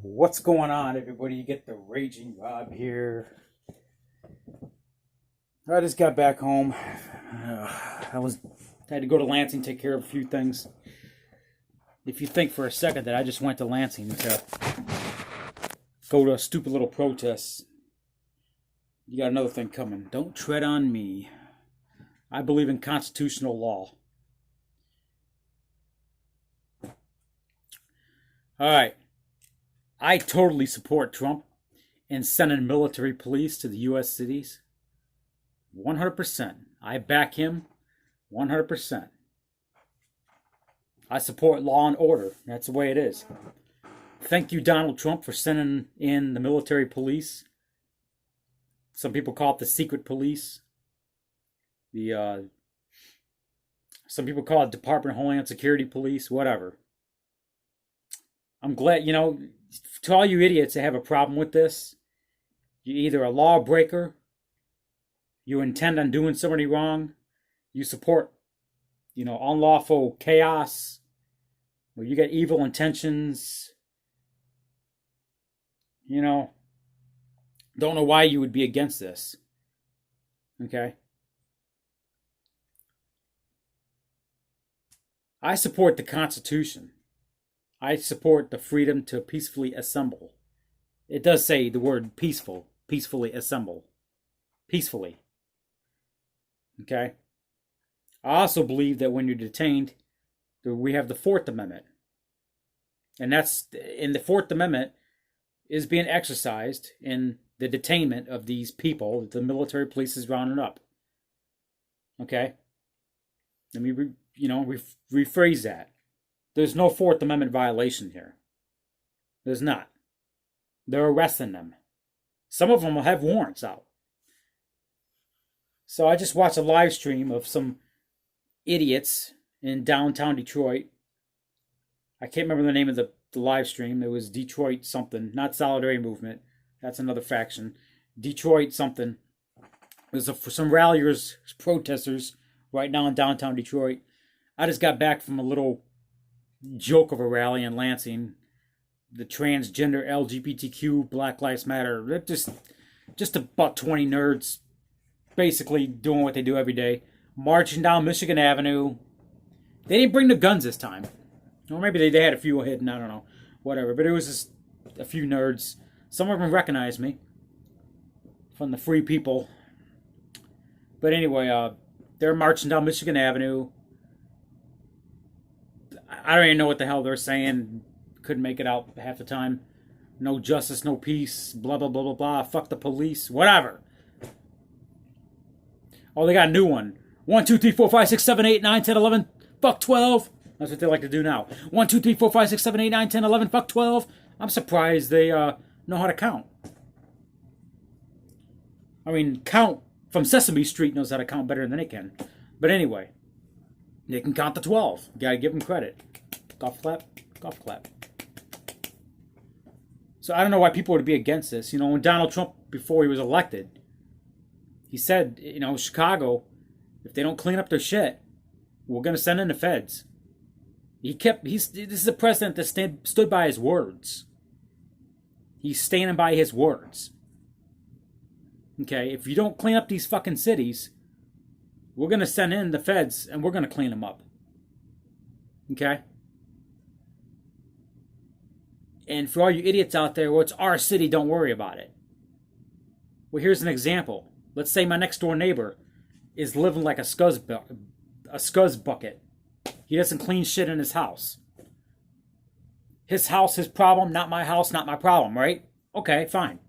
What's going on, everybody? You get the Raging Rob here. I just got back home. Had to go to Lansing, take care of a few things. If you think for a second that I just went to Lansing to go to a stupid little protest, you got another thing coming. Don't tread on me. I believe in constitutional law. All right. I totally support Trump in sending military police to the U.S. cities. 100%. I back him 100%. I support law and order. That's the way it is. Thank you, Donald Trump, for sending in the military police. Some people call it the secret police. Some people call it Department of Homeland Security police, whatever. I'm glad, to all you idiots that have a problem with this, you're either a lawbreaker, you intend on doing somebody wrong, you support, unlawful chaos, or you got evil intentions, don't know why you would be against this. Okay? I support the Constitution. I support the freedom to peacefully assemble. It does say the word peaceful, peacefully assemble. Peacefully. Okay? I also believe that when you're detained, we have the Fourth Amendment. And the Fourth Amendment is being exercised in the detainment of these people that the military police is rounding up. Okay? Let me, rephrase that. There's no Fourth Amendment violation here. There's not. They're arresting them. Some of them will have warrants out. So I just watched a live stream of some idiots in downtown Detroit. I can't remember the name of the live stream. It was Detroit something, not Solidarity Movement. That's another faction. Detroit something. There's some ralliers, protesters right now in downtown Detroit. I just got back from a little joke of a rally in Lansing. The transgender LGBTQ Black Lives Matter. They're just about 20 nerds basically doing what they do every day. Marching down Michigan Avenue. They didn't bring the guns this time. Or maybe they had a few hidden, I don't know. Whatever. But it was just a few nerds. Some of them recognized me from the Free People. But anyway, they're marching down Michigan Avenue. I don't even know what the hell they're saying. Couldn't make it out half the time. No justice, no peace, blah, blah, blah, blah, blah. Fuck the police, whatever. Oh, they got a new one. 1, 2, 3, 4, 5, 6, 7, 8, 9, 10, 11. Fuck 12. That's what they like to do now. 1, 2, 3, 4, 5, 6, 7, 8, 9, 10, 11. Fuck 12. I'm surprised they know how to count. I mean, Count from Sesame Street knows how to count better than they can. But anyway, they can count to 12. You gotta give them credit. Golf clap, golf clap. So I don't know why people would be against this. When Donald Trump, before he was elected, he said, Chicago, if they don't clean up their shit, we're going to send in the feds. This is a president that stood by his words. He's standing by his words. Okay, if you don't clean up these fucking cities, we're going to send in the feds and we're going to clean them up. Okay? And for all you idiots out there, well, it's our city, don't worry about it. Well, here's an example. Let's say my next door neighbor is living like a scuzz bucket. He doesn't clean shit in his house. His house, his problem, not my house, not my problem, right? Okay, fine.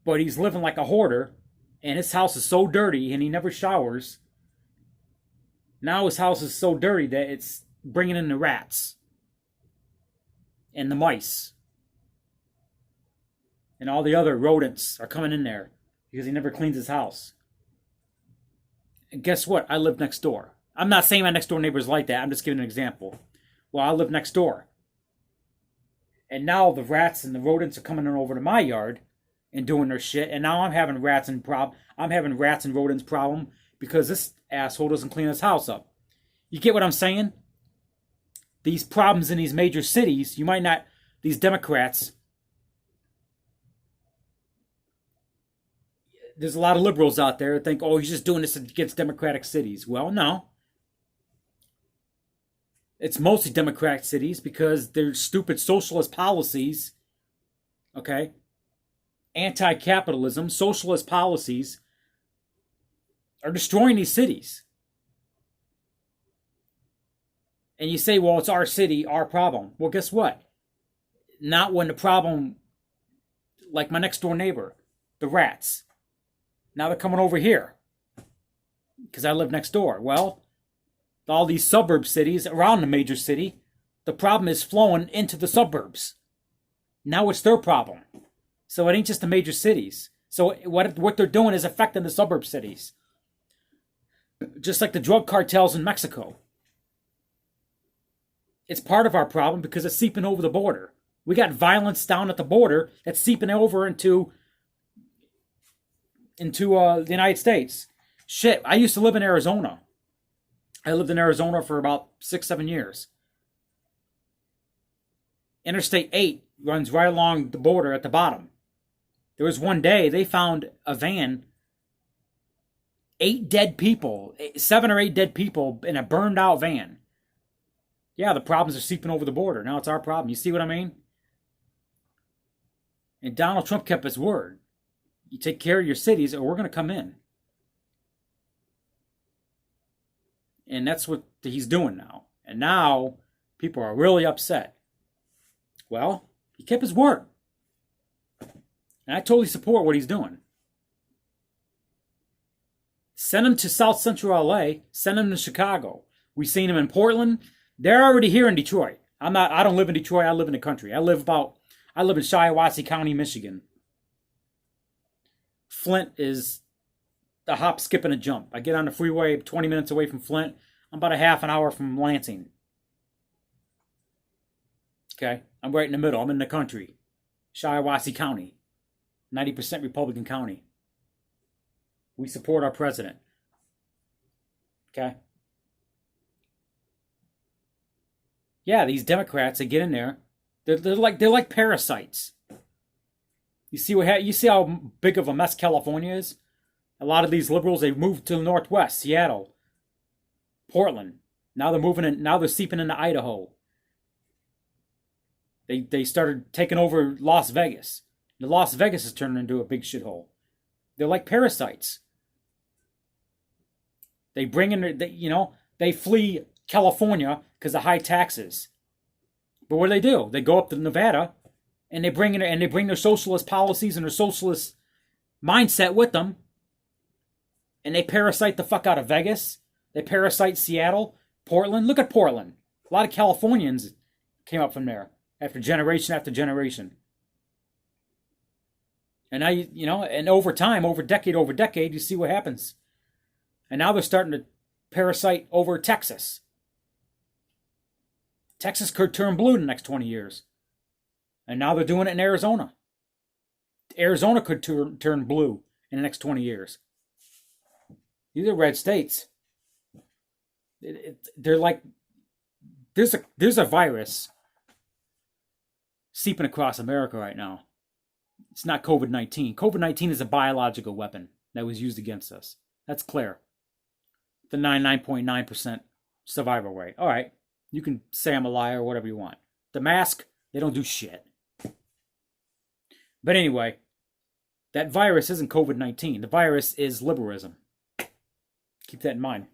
But he's living like a hoarder, and his house is so dirty, and he never showers. Now his house is so dirty that it's bringing in the rats. And the mice. And all the other rodents are coming in there because he never cleans his house. And guess what? I live next door. I'm not saying my next door neighbor's like that. I'm just giving an example. Well, I live next door. And now the rats and the rodents are coming over to my yard and doing their shit. And now I'm having rats and rodents problem because this asshole doesn't clean his house up. You get what I'm saying? These problems in these major cities, you might not these Democrats, there's a lot of liberals out there that think, oh, he's just doing this against Democratic cities. Well, no. It's mostly Democratic cities because their stupid socialist policies, okay, anti-capitalism, socialist policies are destroying these cities. And you say, well, it's our city, our problem. Well, guess what? Not when the problem, like my next door neighbor, the rats. Now they're coming over here because I live next door. Well, all these suburb cities around the major city, the problem is flowing into the suburbs. Now it's their problem. So it ain't just the major cities. So what they're doing is affecting the suburb cities. Just like the drug cartels in Mexico. It's part of our problem because it's seeping over the border. We got violence down at the border that's seeping over into the United States. Shit, I used to live in Arizona. I lived in Arizona for about 6-7 years. Interstate 8 runs right along the border at the bottom. There was one day they found a van, 8 dead people, 7 or 8 dead people in a burned out van. Yeah, the problems are seeping over the border. Now it's our problem. You see what I mean? And Donald Trump kept his word. You take care of your cities or we're going to come in. And that's what he's doing now. And now people are really upset. Well, he kept his word. And I totally support what he's doing. Send him to South Central LA. Send him to Chicago. We've seen him in Portland. They're already here in Detroit. I don't live in Detroit. I live in the country. I live in Shiawassee County, Michigan. Flint is a hop, skip, and a jump. I get on the freeway 20 minutes away from Flint. I'm about a half an hour from Lansing. Okay? I'm right in the middle. I'm in the country. Shiawassee County. 90% Republican county. We support our president. Okay? Yeah, these Democrats, they get in there. They're like parasites. You see how big of a mess California is? A lot of these liberals, they moved to the Northwest, Seattle, Portland. Now they're seeping into Idaho. They started taking over Las Vegas. The Las Vegas is turning into a big shithole. They're like parasites. They bring in, they flee California because of high taxes. But what do? They go up to Nevada and they bring their socialist policies and their socialist mindset with them. And they parasite the fuck out of Vegas. They parasite Seattle, Portland. Look at Portland. A lot of Californians came up from there after generation. And now, and over time, over decade, you see what happens. And now they're starting to parasite over Texas. Texas could turn blue in the next 20 years. And now they're doing it in Arizona. Arizona could turn blue in the next 20 years. These are red states. They're like, there's a virus seeping across America right now. It's not COVID-19. COVID-19 is a biological weapon that was used against us. That's clear. The 99.9% survival rate. All right. You can say I'm a liar or whatever you want. The mask, they don't do shit. But anyway, that virus isn't COVID-19. The virus is liberalism. Keep that in mind.